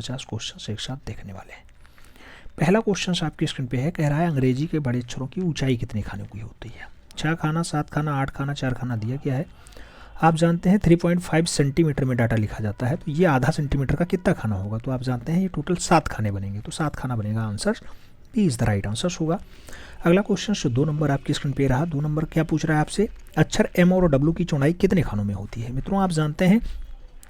50 question एक साथ देखने वाले हैं। पहला क्वेश्चन आपकी स्क्रीन पे है, कह रहा है अंग्रेजी के बड़े अक्षरों की ऊंचाई कितने खानों की होती है। 6 खाना, 7 खाना, 8 खाना, 4 खाना दिया गया है। आप जानते हैं 3.5 सेंटीमीटर में डाटा लिखा जाता है, तो ये आधा सेंटीमीटर का कितना खाना होगा, तो आप जानते हैं ये टोटल 7 खाने बनेंगे, तो 7 खाना बनेगा। Answer B is the right answer होगा। अगला क्वेश्चन 2 नंबर आपकी स्क्रीन पे रहा। 2 नंबर क्या पूछ रहा है आपसे, अक्षर एम और डब्ल्यू की चौड़ाई कितने खानों में होती है। मित्रों आप जानते हैं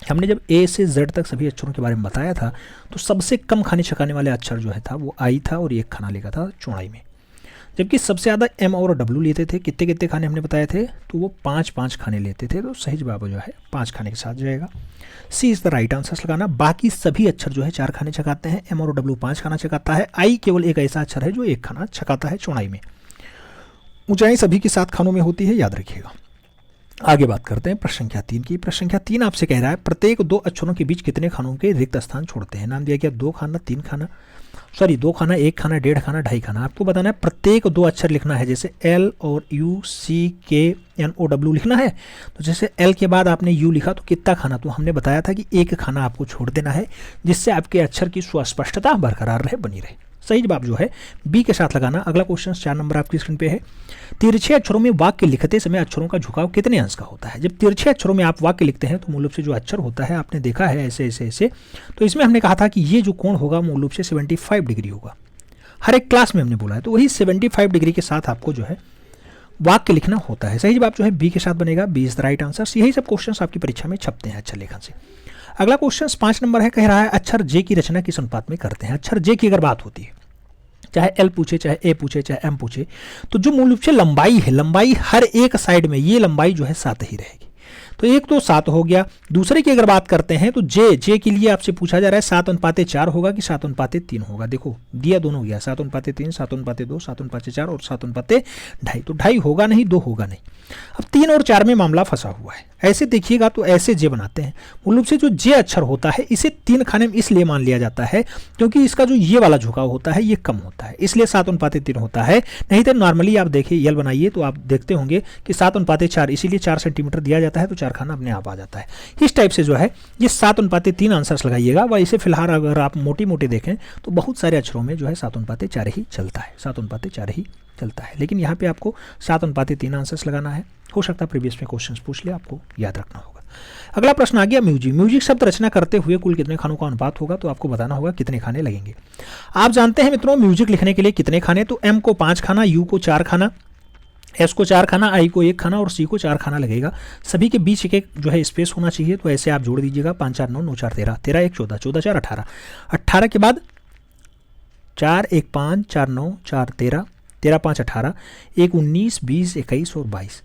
हमने जब ए से जेड तक सभी अक्षरों के बारे में बताया था, तो सबसे कम खाने छकाने वाले अक्षर जो है था वो आई था और 1 खाना लेगा था चौड़ाई में, जबकि सबसे ज़्यादा एम और डब्ल्यू लेते थे। कितने कितने खाने हमने बताए थे, तो वो 5 खाने लेते थे, तो सही जवाब जो है 5 खाने के साथ जाएगा। सी इज़ द राइट आंसर लगाना। बाकी सभी अक्षर जो है 4 खाने छकाते हैं, एम और डब्ल्यू 5 खाना छकाता है, आई केवल एक ऐसा अक्षर है जो 1 खाना छकाता है चौड़ाई में। ऊंचाई सभी की 7 खानों में होती है, याद रखिएगा। आगे बात करते हैं प्रश्न संख्या 3 की। प्रश्न संख्या 3 आपसे कह रहा है प्रत्येक 2 अक्षरों के बीच कितने खानों के रिक्त स्थान छोड़ते हैं। नाम दिया गया 2 खाना, 3 खाना, 2 खाना, 1 खाना, 1.5 खाना, 2.5 खाना। आपको बताना है प्रत्येक 2 अक्षर लिखना है, जैसे एल और यू, सी के एन ओ डब्ल्यू लिखना है, तो जैसे एल के बाद आपने यू लिखा तो कितना खाना, तो हमने बताया था कि 1 खाना आपको छोड़ देना है, जिससे आपके अक्षर की सुस्पष्टता बरकरार रहे, बनी रहे। सही जवाब जो है बी के साथ लगाना। अगला क्वेश्चन 4 नंबर आपकी स्क्रीन पे है, तिरछे अक्षरों में वाक्य लिखते समय अक्षरों का झुकाव कितने अंश का होता है। जब तिरछे अक्षरों में आप वाक्य लिखते हैं तो मूल रूप से जो अक्षर होता है आपने देखा है ऐसे ऐसे ऐसे, तो इसमें हमने कहा था कि ये जो कोण होगा मूल रूप से 75 डिग्री होगा, हर एक क्लास में हमने बोला है, तो वही 75 डिग्री के साथ आपको जो है वाक्य लिखना होता है। सही जवाब जो है बी के साथ बनेगा, B is the right answer. यही सब क्वेश्चन आपकी परीक्षा में छपते हैं अक्षर लेखन से। अगला क्वेश्चन 5 नंबर है, कह रहा है अक्षर जे की रचना किस अनुपात में करते हैं। अक्षर जे की अगर बात होती है, चाहे एल पूछे, चाहे ए पूछे, चाहे एम पूछे, तो जो मूल रूप से लंबाई है, लंबाई हर एक साइड में ये लंबाई जो है 7 ही रहेगी। तो एक तो 7 हो गया। दूसरे की अगर बात करते हैं तो जे के लिए आपसे पूछा जा रहा है 7:4 होगा कि 7:3 होगा। देखो दिया दोनों गया, 7:3, 7:2, 7:4 और 7:2.5। तो 2.5 होगा नहीं, 2 होगा नहीं। अब 3 और 4 में मामला फंसा हुआ है। ऐसे देखिएगा तो ऐसे जे बनाते हैं। मूल रूप से जो जे अक्षर होता है इसे 3 खाने में इसलिए मान लिया जाता है क्योंकि इसका जो ये वाला झुकाव होता है ये कम होता है, इसलिए 7:3 होता है। नहीं तो नॉर्मली आप देखिए यल बनाइए तो आप देखते होंगे कि 7:4, इसीलिए 4 सेंटीमीटर दिया जाता है तो 4 खाना अपने आप आ जाता है। इस टाइप से जो है ये 7:3 आंसर्स लगाइएगा। वह इसे फिलहाल अगर आप मोटी मोटी देखें तो बहुत सारे अक्षरों में जो है 7:4 ही चलता है, 7:4 ही चलता है। लेकिन यहाँ पे आपको 7:3 आंसर्स लगाना है। हो सकता है प्रीवियस में क्वेश्चंस पूछ ले, आपको याद रखना होगा। अगला प्रश्न आ गया म्यूजिक। म्यूजिक शब्द रचना करते हुए कुल कितने खानों का अनुपात होगा, तो आपको बताना होगा कितने खाने लगेंगे। आप जानते हैं मित्रों म्यूजिक लिखने के लिए कितने खाने, तो एम को 5 खाना, यू को 4 खाना, एस को 4 खाना, आई को 1 खाना और सी को 4 खाना लगेगा। सभी के बीच एक जो है स्पेस होना चाहिए, तो ऐसे आप जोड़ दीजिएगा। 5 4 9 9 4 13, 13 1 14, 14 4 18, 18 के बाद 4 1 5 4 9 4 13, 13 5 18, 1 19 20 21 और 22,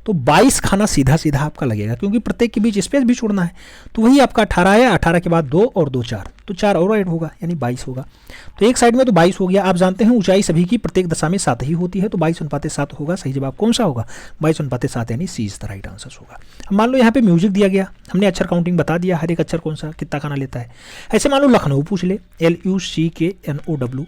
तो 22 खाना सीधा सीधा आपका लगेगा, क्योंकि प्रत्येक के बीच स्पेस भी छोड़ना है। तो वही आपका 18 है, 18 के बाद 2 और 2 4, तो 4 और ऐड होगा यानी 22 होगा। तो एक साइड में तो 22 हो गया। आप जानते हैं ऊंचाई सभी की प्रत्येक दशा में 7 ही होती है, तो 22:7 होगा। सही जवाब कौन सा होगा, 22:7 यानी सी इज द राइट आंसर होगा। अब मान लो यहाँ पे म्यूजिक दिया गया, हमने अक्षर काउंटिंग बता दिया, हर एक अक्षर कौन सा कितना खाना लेता है। ऐसे मान लो लखनऊ पूछ ले, LUCKNOW,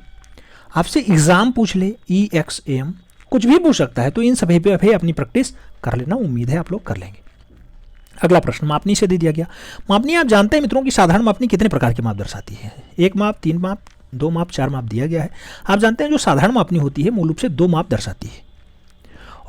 आपसे एग्जाम पूछ ले, EXAM, कुछ भी पूछ सकता है। तो इन सभी पे अपनी प्रैक्टिस कर लेना, उम्मीद है आप लोग कर लेंगे। अगला प्रश्न मापनी से दे दिया गया। मापनी आप जानते हैं मित्रों की साधारण मापनी कितने प्रकार की माप दर्शाती है। 1 माप, 3 माप, 2 माप, 4 माप दिया गया है। आप जानते हैं जो साधारण मापनी होती है मूल रूप से 2 माप दर्शाती है,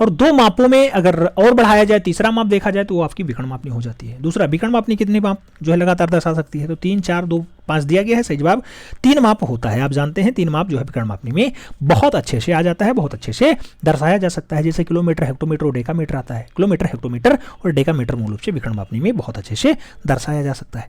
और 2 मापों में अगर और बढ़ाया जाए, तीसरा माप देखा जाए तो वो आपकी विकर्ण मापनी हो जाती है। दूसरा विकर्ण मापनी कितने माप जो है लगातार दर्शा सकती है, तो 3 4 2 5 दिया गया है। सही जवाब 3 माप होता है। आप जानते हैं 3 माप जो है विकर्ण मापनी में बहुत अच्छे से आ जाता है, बहुत अच्छे से दर्शाया जा सकता है। जैसे किलोमीटर, हेक्टोमीटर और डेकामीटर आता है। किलोमीटर, हेक्टोमीटर और डेकामीटर मूल रूप से विकर्ण मापनी में बहुत अच्छे से दर्शाया जा सकता है।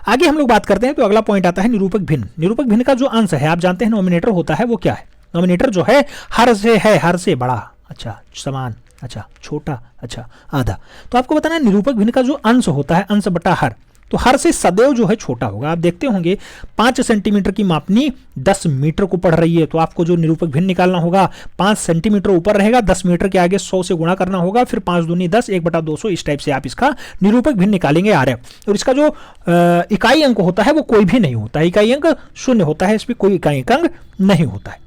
आगे हम लोग बात करते हैं तो अगला पॉइंट आता है निरूपक भिन्न। निरूपक भिन्न का जो अंश है, आप जानते हैं नॉमिनेटर होता है, वो क्या है। नॉमिनेटर जो है हर से है, हर से बड़ा, अच्छा समान, अच्छा छोटा, अच्छा आधा। तो आपको बताना है निरूपक भिन्न का जो अंश होता है, अंश बटा हर, तो हर से सदैव जो है छोटा होगा। आप देखते होंगे 5 सेंटीमीटर की मापनी 10 मीटर को पढ़ रही है, तो आपको जो निरूपक भिन्न निकालना होगा 5 सेंटीमीटर ऊपर रहेगा, 10 मीटर के आगे 100 से गुणा करना होगा, फिर 5 दूनी 10, 1/200, इस टाइप से आप इसका निरूपक भिन्न निकालेंगे RF। और इसका जो इकाई अंक होता है वो कोई भी नहीं होता है, इकाई अंक 0 होता है, इसमें कोई इकाई अंक नहीं होता है।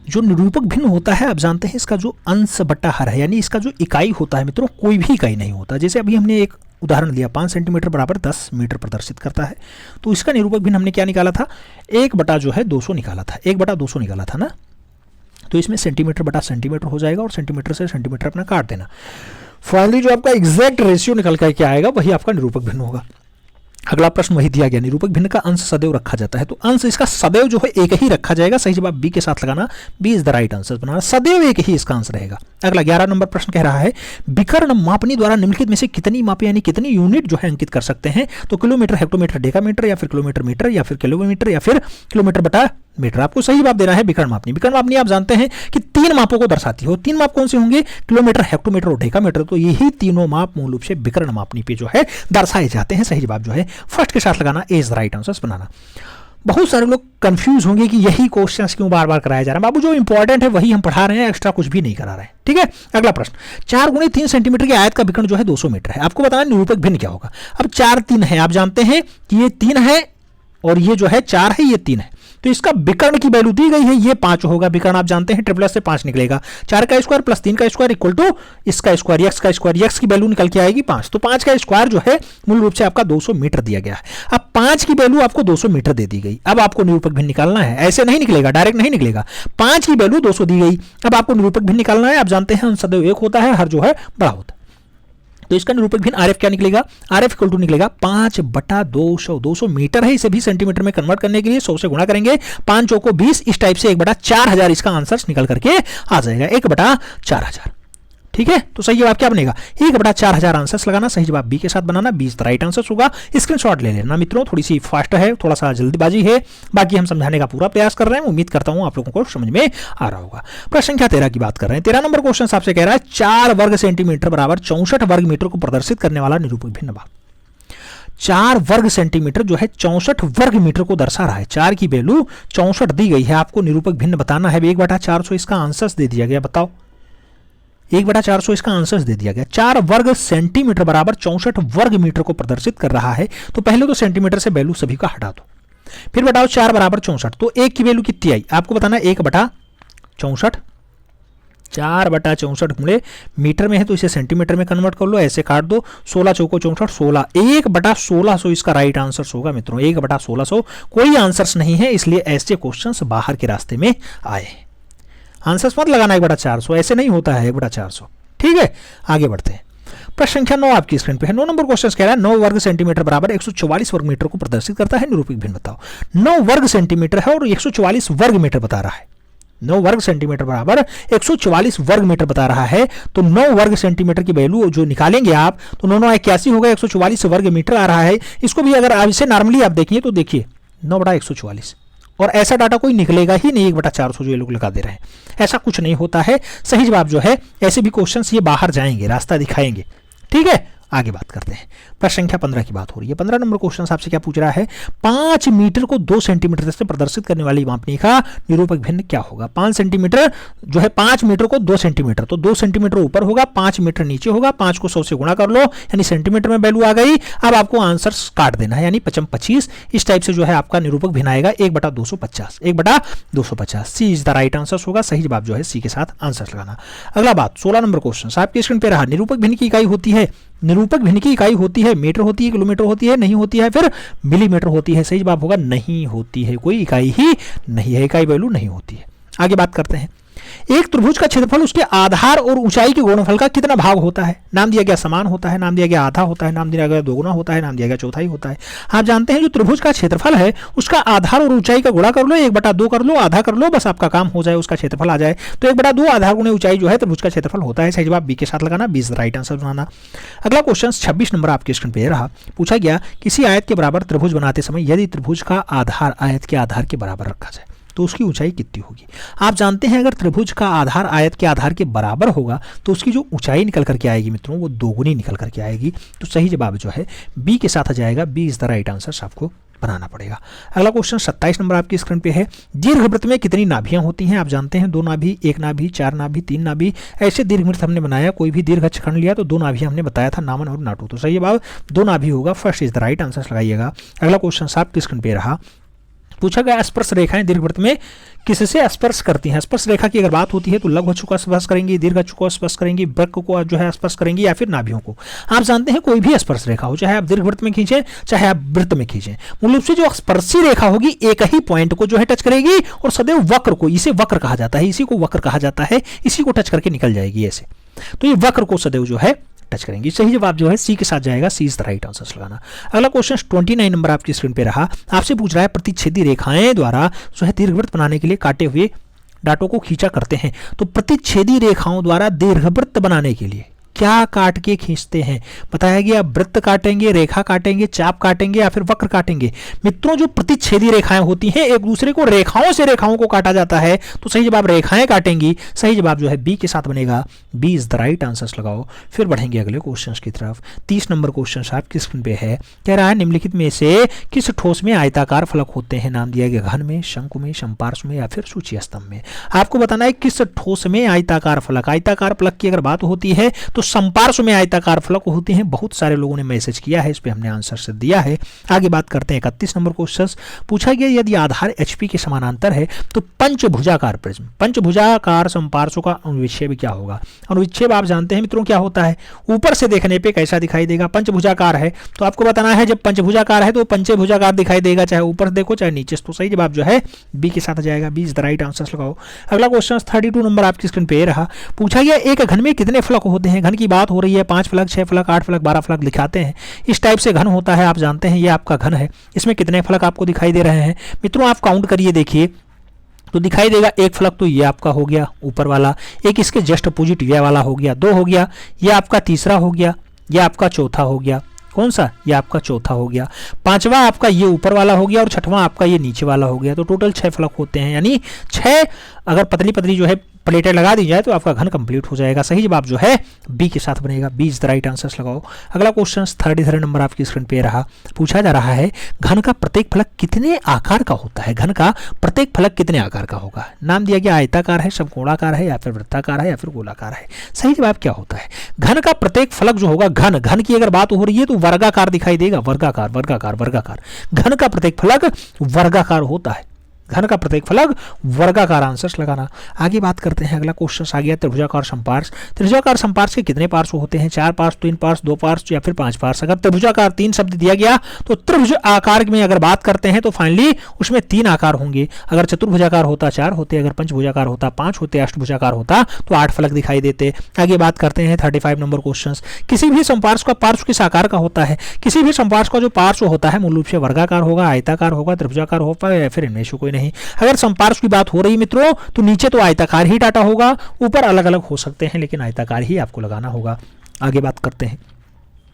जो निरूपक भिन्न होता है आप जानते हैं इसका जो अंश बटा हर है, यानी इसका जो इकाई होता है मित्रों कोई भी इकाई नहीं होता। जैसे अभी हमने एक उदाहरण दिया 5 सेंटीमीटर बराबर 10 मीटर प्रदर्शित करता है, तो इसका निरूपक भिन्न हमने क्या निकाला था, 1 बटा जो है 200 निकाला था, 1 बटा 200 निकाला था ना। तो इसमें सेंटीमीटर बटा सेंटीमीटर हो जाएगा और सेंटीमीटर से सेंटीमीटर अपना काट देना। फाइनली जो आपका एग्जैक्ट रेशियो निकल करके आएगा वही आपका निरूपक भिन्न होगा। अगला प्रश्न वही दिया गया, निरूपक भिन्न का अंश सदैव रखा जाता है, तो अंश इसका सदैव जो है एक ही रखा जाएगा। सही जवाब बी के साथ लगाना, B is the right answer बनाना, सदैव एक ही इसका अंश रहेगा। अगला 11 नंबर प्रश्न कह रहा है विकर्ण मापनी द्वारा निम्नलिखित में से कितनी मापे यानी कितनी यूनिट जो है अंकित कर सकते हैं, तो किलोमीटर, हेक्टोमीटर, डेकामीटर या फिर किलोमीटर मीटर या फिर किलोमीटर या फिर किलोमीटर बटा मीटर। आपको सही जवाब देना है विकर्ण मापनी। विकर्ण मापनी आप जानते हैं कि 3 मापों को दर्शाती हो। 3 माप कौन से होंगे, किलोमीटर, हेक्टोमीटर और डेकामीटर। तो यही तीनों माप मूल रूप से विकर्ण मापनी पे जो है दर्शाए जाते हैं। सही जवाब जो है फर्स्ट के साथ लगाना, ए इज द राइट आंसर बनाना। बहुत सारे लोग कंफ्यूज होंगे कि यही क्वेश्चंस क्यों बार बार कराया जा रहा है। बाबू जो इंपॉर्टेंट है वही हम पढ़ा रहे हैं, एक्स्ट्रा कुछ भी नहीं करा रहे हैं, ठीक है। अगला प्रश्न, 4 गुणे 3 सेंटीमीटर के आयत का विकर्ण जो है 200 मीटर है। आपको बताना निरूपक भिन्न क्या होगा। अब 4 3 है, आप जानते हैं कि ये 3 है और ये जो है 4 है, ये 3 है, तो इसका विकर्ण की वैल्यू दी गई है, ये 5 होगा। विकर्ण आप जानते हैं ट्रिपल से 5 निकलेगा, 4 का स्क्वायर प्लस 3 का स्क्वायर इक्वल टू इसका स्क्वायर, एक्स का स्क्वायर, एक्स की वैल्यू निकल के आएगी 5। तो 5 का स्क्वायर जो है मूल रूप से आपका 200 मीटर दिया गया है। अब 5 की वैल्यू आपको 200 मीटर दे दी गई। अब आपको निरूपक भिन्न निकालना है, ऐसे नहीं निकलेगा, डायरेक्ट नहीं निकलेगा। 5 की वैल्यू 200 दी गई, अब आपको निरूपक भिन्न निकालना है। आप जानते हैं सदैव एक होता है, हर जो है बड़ा होता है। तो इसका निरूपक भिन्न आरएफ क्या निकलेगा, आरएफ इक्वल टू निकलेगा 5 बटा 200। 200 मीटर है, इसे भी सेंटीमीटर में कन्वर्ट करने के लिए 100 से गुणा करेंगे, 5 चौको 20, इस टाइप से 1 बटा 4000 इसका आंसर निकल करके आ जाएगा, 1 बटा 4000। ठीक है, तो सही जवाब क्या बनेगा, 1 बटा 4000 आंसर्स लगाना। सही जवाब बी के साथ बनाना, 20 द राइट आंसर होगा। स्क्रीनशॉट ले लेना मित्रों, थोड़ी सी फास्ट है, थोड़ा सा जल्दबाजी है, बाकी हम समझाने का पूरा प्रयास कर रहे हैं। उम्मीद करता हूं आप लोगों को समझ में आ रहा होगा। प्रश्न संख्या 13 की बात कर रहे हैं। 13 नंबर क्वेश्चन आपसे कह रहा है 4 वर्ग सेंटीमीटर बराबर 64 वर्ग मीटर को प्रदर्शित करने वाला निरूपक भिन्न भाग। 4 वर्ग सेंटीमीटर जो है 64 वर्ग मीटर को दर्शा रहा है। 4 की वैल्यू 64 दी गई है, आपको निरूपक भिन्न बताना है। 1 बटा 400 इसका आंसर दे दिया गया, बताओ 1 बटा 400 इसका आंसर दे दिया गया। 4 वर्ग सेंटीमीटर बराबर 64 वर्ग मीटर को प्रदर्शित कर रहा है। तो पहले तो सेंटीमीटर से वैल्यू सभी का हटा दो, फिर बताओ 4 बराबर 64, तो 1 की वैल्यू कितनी आई, आपको बताना 1 बटा 64। 4 बटा 64 गुणे मीटर में है तो इसे सेंटीमीटर में कन्वर्ट कर लो, ऐसे काट दो, 16 चौको 64, 16, 1 बटा 1600 इसका राइट आंसर होगा मित्रों, 1 बटा 1600। कोई आंसर्स नहीं है, इसलिए ऐसे क्वेश्चंस बाहर के रास्ते में आए। आंसर्स मत लगाना 1 बटा 400, ऐसे नहीं होता है 1 बटा 400। ठीक है, आगे बढ़ते हैं। प्रश्न संख्या 9 आपकी स्क्रीन पे है। 9 नंबर क्वेश्चन कह रहा है 9 वर्ग सेंटीमीटर बराबर 144 वर्ग मीटर को प्रदर्शित करता है, निरूपक भिन्न बताओ। 9 वर्ग सेंटीमीटर है और 144 वर्ग मीटर बता रहा है। 9 वर्ग सेंटीमीटर बराबर 144 वर्ग मीटर बता रहा है, तो 9 वर्ग सेंटीमीटर की वैल्यू जो निकालेंगे आप, तो 9 9 81 होगा, 144 वर्ग मीटर आ रहा है। इसको भी अगर इसे नॉर्मली आप देखिए तो देखिए 9 बटा 144, और ऐसा डाटा कोई निकलेगा ही नहीं 1 बटा 400 जो ये लोग लगा दे रहे हैं, ऐसा कुछ नहीं होता है। सही जवाब जो है, ऐसे भी क्वेश्चंस ये बाहर जाएंगे, रास्ता दिखाएंगे। ठीक है, आगे बात करते हैं। प्रश्न संख्या 15 की बात हो रही है। 15 नंबर क्वेश्चन आपसे क्या पूछ रहा है, 5 मीटर को 2 सेंटीमीटर से प्रदर्शित करने वाली मापनी का निरूपक भिन्न क्या होगा। 5 सेंटीमीटर जो है 5 मीटर को 2 सेंटीमीटर, तो 2 सेंटीमीटर ऊपर होगा, 5 मीटर नीचे होगा, 5 को 100 से गुणा कर लो, यानी सेंटीमीटर में वैल्यू आ गई। अब आपको आंसर काट देना है, यानी 55 25, इस टाइप से जो है आपका निरूपक भिन्न आएगा 1 बटा 250, 1 बटा 250। सी इज द राइट आंसर होगा। सही जवाब जो है सी के साथ आंसर लगाना। अगला बात 16 नंबर क्वेश्चन आपकी स्क्रीन पे रहा। निरूपक भिन्न की इकाई होती है, निरूपक भिन्न की इकाई होती है मीटर होती है, किलोमीटर होती है, नहीं होती है, फिर मिलीमीटर होती है। सही जवाब होगा नहीं होती है, कोई इकाई ही नहीं है, इकाई वैल्यू नहीं होती है। आगे बात करते हैं। एक त्रिभुज का क्षेत्रफल उसके आधार और ऊंचाई के गुणनफल का कितना भाग होता है। नाम दिया गया समान होता है, नाम दिया गया आधा होता है, नाम दिया गया दोगुना होता है, नाम दिया गया चौथाई होता है। आप जानते हैं जो त्रिभुज का क्षेत्रफल है उसका आधार और ऊंचाई का गुणा कर लो, 1 बटा 2 कर लो, आधा कर लो, बस आपका काम हो जाए, उसका क्षेत्रफल आ जाए। तो 1 बटा 2 आधार गुणे ऊंचाई जो है त्रिभुज का क्षेत्रफल होता है। सही जवाब बी के साथ लगाना, 20 राइट आंसर बनाना। अगला क्वेश्चन 26 नंबर आपके स्क्रीन पे रहा। पूछा गया किसी आयत के बराबर त्रिभुज बनाते समय यदि त्रिभुज का आधार आयत के आधार के बराबर रखा जाए तो उसकी ऊंचाई कितनी होगी। आप जानते हैं अगर त्रिभुज का आधार आयत के आधार के बराबर होगा तो उसकी जो ऊंचाई निकल करके आएगी मित्रों वो दोगुनी निकल करके आएगी। तो सही जवाब जो है बी के साथ आ जाएगा, B is the right answer आपको बनाना पड़ेगा। अगला क्वेश्चन 27 नंबर आपकी स्क्रीन पे है। दीर्घवृत्त में कितनी नाभियां होती हैं। आप जानते हैं 2 नाभि, 1 नाभि, 4 नाभि, 3 नाभि, ऐसे दीर्घवृत्त हमने बनाया। कोई भी दीर्घ अक्षखंड लिया तो 2 नाभि हमने बताया था, नामन और नाटू। तो सही जवाब 2 नाभि होगा, first is the right answer लगाइएगा। अगला क्वेश्चन आपकी स्क्रीन पे रहा। पूछा गया स्पर्श रेखाएं दीर्घवृत्त में किससे स्पर्श करती हैं। स्पर्श रेखा की अगर बात होती है तो लघु अक्षु को स्पर्श करेंगी, दीर्घ अक्षु को स्पर्श करेंगी, वक्र को जो है स्पर्श करेंगी या फिर नाभियों को। आप जानते हैं कोई भी स्पर्श रेखा हो, चाहे आप दीर्घवृत्त में खींचें चाहे आप वृत्त में खींचें, मूल रूप से जो स्पर्शी रेखा होगी एक ही पॉइंट को जो है टच करेगी और सदैव वक्र को, इसे वक्र कहा जाता है, इसी को वक्र कहा जाता है, इसी को टच करके निकल जाएगी ऐसे। तो ये वक्र को सदैव जो है टच करेंगी। सही जवाब जो है सी के साथ जाएगा, सी इज द राइट आंसर लगाना। अगला क्वेश्चन 29 नंबर आपकी स्क्रीन पे रहा, आपसे पूछ रहा है प्रतिच्छेदी रेखाएं द्वारा जो है दीर्घवृत्त बनाने के लिए काटे हुए डाटों को खींचा करते हैं। तो प्रतिच्छेदी रेखाओं द्वारा दीर्घवृत्त बनाने के लिए क्या काट के खींचते हैं? बताया गया वृत्त काटेंगे, रेखा काटेंगे, चाप काटेंगे या फिर वक्र काटेंगे। मित्रों जो प्रतिच्छेदी रेखाएं होती हैं एक दूसरे को रेखाओं से रेखाओं को काटा जाता है, तो सही जवाब रेखाएं काटेंगी। सही जवाब जो है बी के साथ बनेगा, B is the right answer लगाओ। फिर बढ़ेंगे अगले क्वेश्चन की तरफ। 30 नंबर क्वेश्चन आपकी स्क्रीन पे है, कह रहा है निम्नलिखित में से किस ठोस में आयताकार फलक होते हैं? नाम दिया गया घन में, शंकु में, संपार्श्व में या फिर सूची स्तंभ में। आपको बताना है किस ठोस में आयताकार फलक। आयताकार फलक की अगर बात होती है तो संपार्श्व में आयताकार फलक होती हैं। बहुत सारे लोगों ने मैसेज किया है, इस पे हमने आंसर से दिया है। आगे बात करते हैं 31 नंबर क्वेश्चन। पूछा गया यदि आधार HP के समानांतर है तो पंचभुजाकार प्रिज्म, पंचभुजाकार संपार्श्व का अनुविच्छेद क्या होगा? अनुविच्छेद आप जानते हैं मित्रों क्या होता है, ऊपर से देखने पे कैसा दिखाई देगा? पंचभुजाकार है तो आपको बताना है जब पंचभुजाकार है तो पंचभुजाकार दिखाई देगा, चाहे ऊपर से देखो चाहे नीचे। तो सही जवाब जो है बी के साथ जाएगा, B is the right answer लगाओ। अगला क्वेश्चन 32 नंबर आपकी स्क्रीन पे रहा। पूछा गया एक घन में कितने फलक होते हैं? घन की बात हो रही है, 5 फलक, 6 फलक, 8 फलक, 12 फलक दिखाते हैं। इस टाइप से घन होता है, आप जानते हैं ये आपका घन है। इसमें कितने फलक आपको दिखाई दे रहे हैं मित्रों? आप काउंट करिए, देखिए तो दिखाई देगा एक फलक तो ये आपका हो गया ऊपर वाला, एक इसके जस्ट अपोजिट ये वाला हो गया, 2 हो गया, ये आपका तीसरा हो गया, ये आपका चौथा हो गया। कौन सा? ये आपका चौथा हो गया। 5वां आपका ये ऊपर वाला हो गया और 6वां आपका ये नीचे वाला हो गया। तो टोटल 6 फलक होते हैं, यानी 6 अगर पतली पतली जो है प्लेटें लगा दी जाए तो आपका घन कंप्लीट हो जाएगा। सही जवाब जो है बी के साथ बनेगा, B is the right answer लगाओ। अगला क्वेश्चन 33 नंबर आपकी स्क्रीन पे रहा। पूछा जा रहा है घन का प्रत्येक फलक कितने आकार का होता है? घन का प्रत्येक फलक कितने आकार का होगा? नाम दिया गया आयताकार है, समकोणाकार है या फिर वृत्ताकार है या फिर गोलाकार है। सही जवाब क्या होता है? घन का प्रत्येक फलक जो होगा, घन की अगर बात हो रही है तो वर्गाकार दिखाई देगा, वर्गाकार वर्गाकार वर्गाकार। घन का प्रत्येक फलक वर्गाकार होता है, घन का प्रत्येक फलक वर्गाकार आंसर लगाना। आगे बात करते हैं, अगला क्वेश्चन आ गया त्रिभुजाकार संपार्श्व। त्रिभुजाकार संपार्श्व के कितने पार्श्व होते हैं? 4 पार्श्व, 3 पार्श्व, 2 पार्श्व या फिर 5 पार्श्व। अगर त्रिभुजाकार 3 शब्द दिया गया तो त्रिभुज आकार में अगर बात करते हैं तो फाइनली उसमें 3 आकार होंगे। अगर चतुर्भुजाकार होता 4 होते, अगर पंचभुजाकार होता 5 होते, अष्टभुजाकार होता तो 8 फलक दिखाई देते। आगे बात करते हैं 35 नंबर क्वेश्चन। किसी भी संपार्श्व का पार्श्व किस आकार का होता है? किसी भी संपार्श्व का जो पार्श्व होता है मूल रूप से वर्गाकार होगा, आयताकार होगा, त्रिभुजाकार होगा या फिर इनमें से कोई नहीं। अगर संपार्श्व की बात हो रही मित्रों तो नीचे तो आयताकार ही डाटा होगा, ऊपर अलग अलग हो सकते हैं लेकिन आयताकार ही आपको लगाना होगा। आगे बात करते हैं,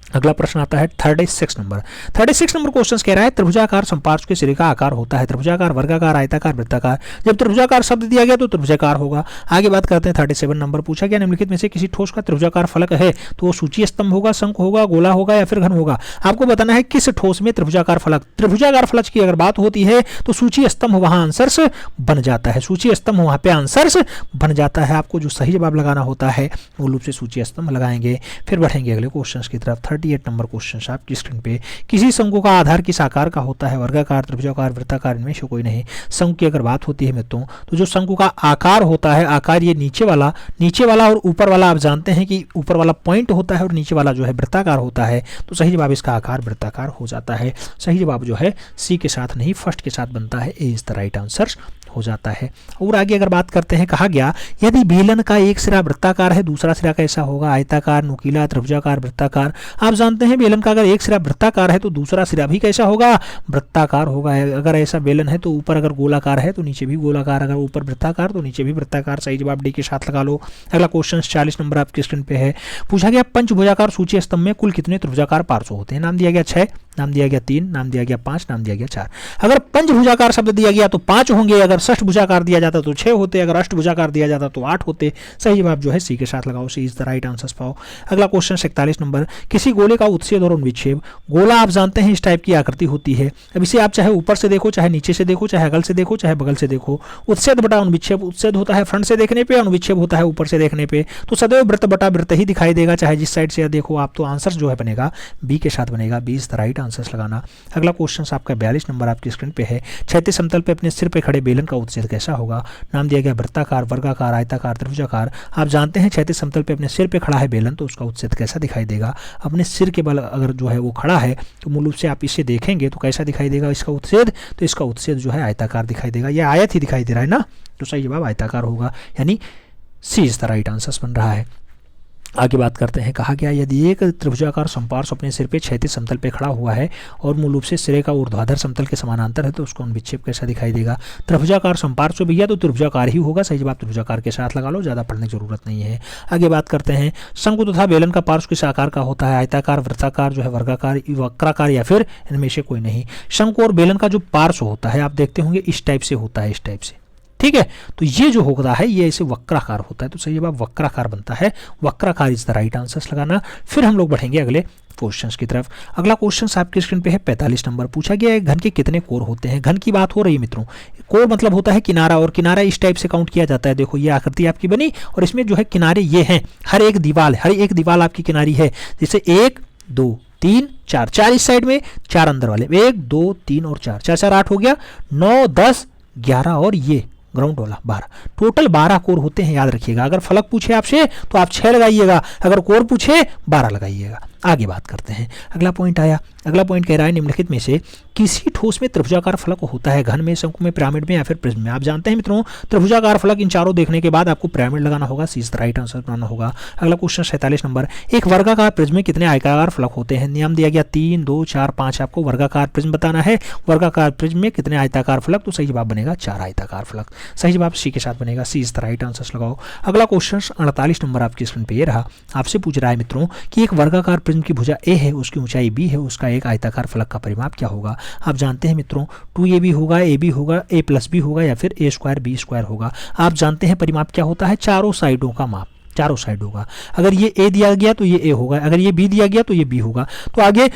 अगला प्रश्न आता है 36 नंबर। 36 नंबर क्वेश्चन कह रहा है त्रिभुजाकार संपार्श्व के सिरे का आकार होता है त्रिभुजाकार, वर्गाकार, आयताकार, वृत्ताकार। जब त्रिभुजाकार शब्द दिया गया तो त्रिभुजाकार होगा। आगे बात करते हैं 37 नंबर। पूछा गया निम्नलिखित में से किसी ठोस का त्रिभुजाकार फलक है तो वो सूची स्तंभ होगा, शंख होगा, गोला होगा या फिर घन होगा। आपको बताना है किस ठोस में त्रिभुजाकार फलक। त्रिभुजाकार फलक की अगर बात होती है तो सूची स्तंभ वहां आंसर्स बन जाता है, सूची स्तंभ वहां पे आंसर्स बन जाता है। आपको जो सही जवाब लगाना होता है मूल रूप से सूची स्तंभ लगाएंगे। फिर बढ़ेंगे अगले क्वेश्चन की तरफ। 38 नंबर क्वेश्चन आपकी स्क्रीन पे। किसी शंकु का आधार किस आकार का होता है? वर्गाकार, त्रिभुजाकार, वृत्ताकार, इनमें से कोई नहीं। शंकु की अगर बात होती है मित्रों तो जो शंकु का आकार होता है, आकार ये नीचे वाला और ऊपर वाला, आप जानते हैं कि ऊपर वाला पॉइंट होता है और नीचे वाला जो है वृत्ताकार होता है। तो सही जवाब इसका आकार वृत्ताकार हो जाता है। सही जवाब जो है सी के साथ नहीं फर्स्ट के साथ बनता है, ए इज द राइट आंसर हो जाता है। और आगे अगर बात करते हैं, कहा गया यदि बेलन का एक सिरा वृत्ताकार है दूसरा सिरा कैसा होगा? आयताकार, नुकीला, त्रिभुजाकार, वृत्ताकार। आप जानते हैं बेलन का अगर एक सिरा वृत्ताकार है तो दूसरा सिरा भी कैसा होगा? वृत्ताकार होगा। अगर ऐसा बेलन है तो ऊपर अगर गोलाकार है तो नीचे भी गोलाकार, अगर ऊपर वृत्ताकार तो नीचे भी वृत्ताकार। सही जवाब डी के साथ लगा लो। अगला क्वेश्चन 40 नंबर आपकी स्क्रीन पे है। पूछा गया पंचभुजाकार सूची स्तंभ में कुल कितने त्रिभुजाकार पार्श्व होते हैं? नाम दिया गया 6, नाम दिया गया 3, नाम दिया गया 5, नाम दिया गया 4। अगर पंचभुजाकार शब्द दिया गया तो 5 होंगे, अगर षष्ठभुजाकार दिया जाता तो 6 होते, अगर अष्टभुजाकार दिया जाता तो 8 होते। सही जवाब जो है सी के साथ लगाओ, सी इज द राइट आंसर पाओ। अगला क्वेश्चन 41 नंबर। किसी गोले का उत्च्छेद और उन्विच्छेद। गोला आप जानते हैं इस टाइप की आकृति होती है। अब इसे आप चाहे ऊपर से देखो, चाहे नीचे से देखो, चाहे अगल से देखो, चाहे बगल से देखो। उत्च्छेद बटा उन्विच्छेद, उत्च्छेद होता है फ्रंट से देखने पे, उन्विच्छेद होता है ऊपर से देखने पे। तो सदैव वृत्त बटा वृत्त ही दिखाई देगा, चाहे जिस साइड से देखो आप। तो आंसर जो है बनेगा बी के साथ बनेगा, B is the right answers लगाना। अगला क्वेश्चन आपका 42 नंबर आपकी स्क्रीन पे है। क्षैतिज समतल पे अपने सिर पे खड़े बेलन का उत्छेद कैसा होगा? नाम दिया गया वृत्ताकार, वर्गाकार, आयताकार, त्रिभुजाकार। आप जानते हैं क्षैतिज समतल पे अपने सिर पे खड़ा है बेलन तो उसका उत्छेद कैसा दिखाई देगा? अपने सिर के बल अगर जो है वो खड़ा है तो मूल रूप से आप इसे देखेंगे तो कैसा दिखाई देगा इसका उत्छेद? तो इसका उत्छेद जो है आयताकार दिखाई देगा। यह आयत ही दिखाई दे रहा है ना, तो सही जवाब आयताकार होगा, यानी सी इज द राइट आंसर बन रहा है। आगे बात करते हैं, कहा गया यदि एक त्रिभुजाकार समपार्श्व अपने सिर पे क्षैतिज समतल पे खड़ा हुआ है और मूल रूप से सिरे का ऊर्ध्वाधर समतल के समानांतर है तो उसको विक्षेप कैसा दिखाई देगा? त्रिभुजाकार समपार्श्व भैया तो त्रिभुजाकार ही होगा, सही जवाब त्रिभुजाकार के साथ लगा लो, ज़्यादा पढ़ने की जरूरत नहीं है। आगे बात करते हैं, शंकु तथा बेलन का पार्श्व किस आकार का होता है? आयताकार, वृत्ताकार, जो है वर्गाकार, वक्राकार या फिर इनमें से कोई नहीं। शंकु और बेलन का जो पार्श्व होता है आप देखते होंगे इस टाइप से होता है, इस टाइप से, ठीक है। तो ये जो होता है ये ऐसे वक्राकार होता है, तो सही जवाब वक्राकार बनता है। वक्राकार इज द राइट आंसर लगाना। फिर हम लोग बढ़ेंगे अगले क्वेश्चंस की तरफ। अगला क्वेश्चन आपकी स्क्रीन पे है 45 नंबर। पूछा गया है घन के कितने कोर होते हैं? घन की बात हो रही है मित्रों। कोर मतलब होता है किनारा, और किनारा इस टाइप से काउंट किया जाता है। देखो ये आकृति आपकी बनी और इसमें जो है किनारे ये हैं, हर एक दीवार आपकी किनारी है। जैसे 1 2 3 4, 4 इस साइड में, 4 अंदर वाले, 1 2 3 और 4, 4 4 8 हो गया, 9 10 11 और ये ग्राउंड वाला 12, टोटल 12 कोर होते हैं, याद रखिएगा। अगर फलक पूछे आपसे तो आप 6 लगाइएगा, अगर कोर पूछे 12 लगाइएगा। आगे बात करते हैं, अगला पॉइंट आया। अगला पॉइंट कह रहा है निम्नलिखित में से किसी ठोस में त्रिभुजाकार फलक होता है? घन में, शंकु में, पिरामिड में या फिर प्रिज्म में? आप जानते हैं मित्रों त्रिभुजाकार फलक इन चारों देखने के बाद आपको पिरामिड लगाना होगा, सी इज द राइट आंसर बनाना होगा। अगला क्वेश्चन 47 नंबर। एक वर्गाकार प्रिज्म में कितने आयताकार फलक होते हैं? नियम दिया गया 3 2 4 5। आपको वर्गाकार प्रिज्म बताना है। वर्गाकार प्रिज्म में कितने आयताकार फलक? तो सही जवाब बनेगा 4 आयताकार फलक। सही जवाब सी के साथ बनेगा, सी इज द राइट आंसर लगाओ। अगला क्वेश्चन 48 नंबर आपकी स्क्रीन पे ये रहा। आपसे पूछ रहा है मित्रों कि एक वर्गाकार प्रिज्म की भुजा ए है, उसकी ऊंचाई बी है, उसका एक आयताकार फलक का परिमाप क्या होगा? आप जानते हैं मित्रों 2ab होगा, ab होगा, a + b होगा या फिर a² b² होगा। आप जानते हैं परिमाप क्या होता है? चारों साइडों का माप, चारों साइड होगा। अगर ये a दिया गया तो ये a होगा, अगर ये b दिया गया तो ये b होगा। तो आगे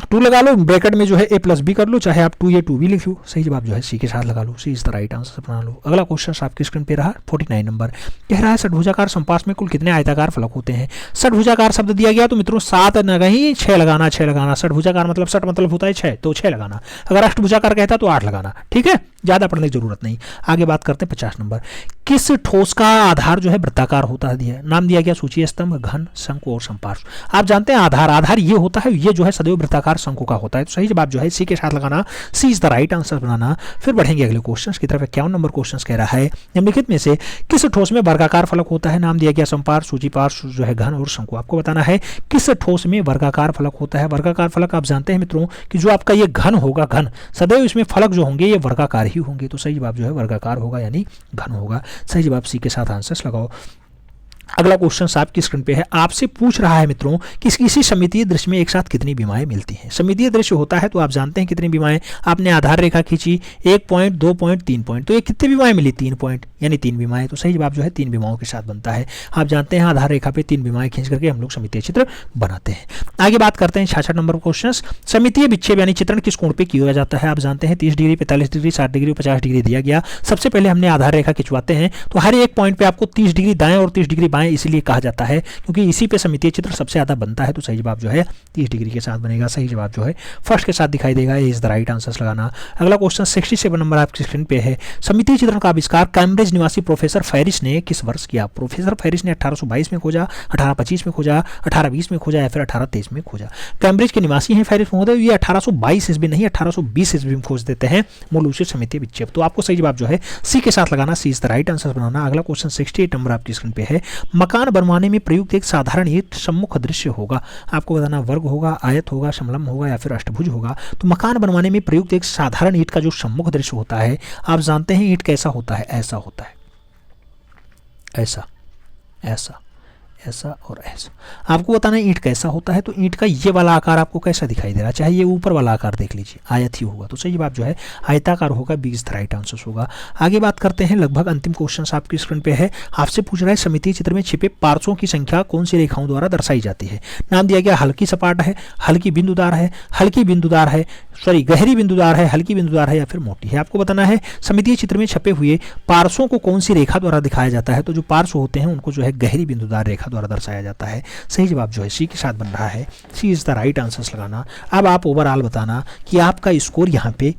2 लगा लो, ब्रैकेट में जो है a + b कर लो, चाहे आप 2a 2b लिख लो। सही जवाब जो है सी के साथ लगा लो, सी इज द राइट आंसर बना लो। अगला क्वेश्चन आपकी स्क्रीन पे रहा 49 नंबर। कह रहा है षटभुजाकार समपार्श्व में कुल कितने आयताकार फलक होते हैं? षटभुजाकार शब्द दिया गया तो मित्रों 7 नहीं 6 लगाना, 6 लगाना। षटभुजाकार मतलब षट मतलब होता है 6, तो 6 लगाना। अगर अष्टभुजाकार कहता तो 8 लगाना, ठीक है, ज़्यादा पढ़ने की जरूरत नहीं। आगे बात करते हैं 50 नंबर। किस ठोस का आधार जो है वृत्ताकार होता है? नाम दिया गया सूचीय स्तंभ, घन, शंकु और समपार्श्व। आप जानते हैं आधार ये होता है, ये जो है सदैव वृत्ताकार शंकु का होता है। तो सही जवाब जो है सी के साथ लगाना, सी इज द राइट आंसर बनाना। फिर बढ़ेंगे अगले क्वेश्चन की तरफ। 51 नंबर क्वेश्चन कह रहा है निम्नलिखित में से किस ठोस में वर्गाकार फलक होता है? नाम दिया गया समपार्श्व, सूचीपार्श्व, जो है घन और शंकु। आपको बताना है किस ठोस में वर्गाकार फलक होता है। वर्गाकार फलक आप जानते हैं मित्रों कि जो आपका ये घन होगा, घन सदैव इसमें फलक जो होंगे ये वर्गाकार ही होंगे। तो सही जवाब जो है वर्गाकार होगा, यानी घन होगा। सही जवाब सी के साथ आंसर्स लगाओ। अगला क्वेश्चन आपकी स्क्रीन पे है। आपसे पूछ रहा है मित्रों कि किसी सममितीय दृश्य में एक साथ कितनी बीमाएं मिलती हैं? सममितीय दृश्य होता है तो आप जानते हैं कितनी बीमाएं। आपने आधार रेखा खींची, 1 पॉइंट, 2 पॉइंट, 3 पॉइंट, तो ये कितनी बीमाएं मिली? 3 पॉइंट, यानी 3 बीमाएं। तो सही जवाब जो है 3 बीमाओं के साथ बनता है। आप जानते हैं आधार रेखा पे 3 बीमाएं खींच करके हम लोग सममितीय चित्र बनाते हैं। आगे बात करते हैं 66 नंबर क्वेश्चन। सममितीय विक्षेप यानी चित्रण किस कोण पे किया जाता है? आप जानते हैं 30 डिग्री, 45 डिग्री, 60 डिग्री, 50 डिग्री दिया गया। सबसे पहले हमने आधार रेखा खिंचवाते हैं तो हर एक पॉइंट पे आपको 30 डिग्री दाएं और 30 डिग्री बाएं इसलिए कहा जाता है क्योंकि इसी पे सममितीय चित्र सबसे ज्यादा बनता है। तो सही जवाब जो है 30 डिग्री के साथ बनेगा। सही जवाब जो है फर्स्ट के साथ दिखाई देगा, इज द राइट आंसर लगाना। अगला क्वेश्चन 67 नंबर आपकी स्क्रीन पे है। सममितीय चित्रण का आविष्कार कैम्ब्रिज निवासी प्रोफेसर फेरिस ने किस वर्ष किया? प्रोफेसर फेरिस ने 1822 में खोजा, 1825 में खोजा, 1820 में खोजा या फिर 1823 में खोजा? कैम्ब्रिज के निवासी हैं फेरिस महोदय, ये 1822 ईस्वी नहीं 1820 ईस्वी में खोज देते हैं मूल रूप से सममितीय विक्षेप। तो आपको सही जवाब जो है सी के साथ लगाना, सी इज द राइट आंसर बनाना। अगला क्वेश्चन 68 नंबर आपकी स्क्रीन पे है। मकान बनवाने में प्रयुक्त एक साधारण ईंट सम्मुख दृश्य होगा। आपको बताना वर्ग होगा, आयत होगा, समलंब होगा या फिर अष्टभुज होगा। तो मकान बनवाने में प्रयुक्त एक साधारण ईंट का जो सम्मुख दृश्य होता है, आप जानते हैं ईंट कैसा होता है? ऐसा होता है, ऐसा, ऐसा, ऐसा और ऐसा। आपको बताना है ईंट कैसा होता है, तो ईंट का ये वाला आकार आपको कैसा दिखाई दे रहा है? चाहे ये ऊपर वाला आकार देख लीजिए, आयत ही होगा। तो सही जवाब जो है आयताकार होगा, B is the right answer होगा। आगे बात करते हैं, लगभग अंतिम क्वेश्चन आपकी स्क्रीन पे है। आपसे पूछ रहा है सममितीय चित्र में छिपे पार्श्वों की संख्या कौन सी रेखाओं द्वारा दर्शाई जाती है? नाम दिया गया हल्की सपाट है, हल्की बिंदुदार है, हल्की बिंदुदार है, सॉरी गहरी बिंदुदार है, हल्की बिंदुदार है या फिर मोटी है। आपको बताना है समितीय चित्र में छपे हुए पार्श्वों को कौन सी रेखा द्वारा दिखाया जाता है। तो जो पार्श्व होते हैं उनको जो है गहरी बिंदुदार रेखा द्वारा दर्शाया जाता है। सही जवाब जो है सी के साथ बन रहा है। सी इज द राइट आंसर्स लगाना। अब आप ओवरऑल बताना कि आपका स्कोर यहाँ पे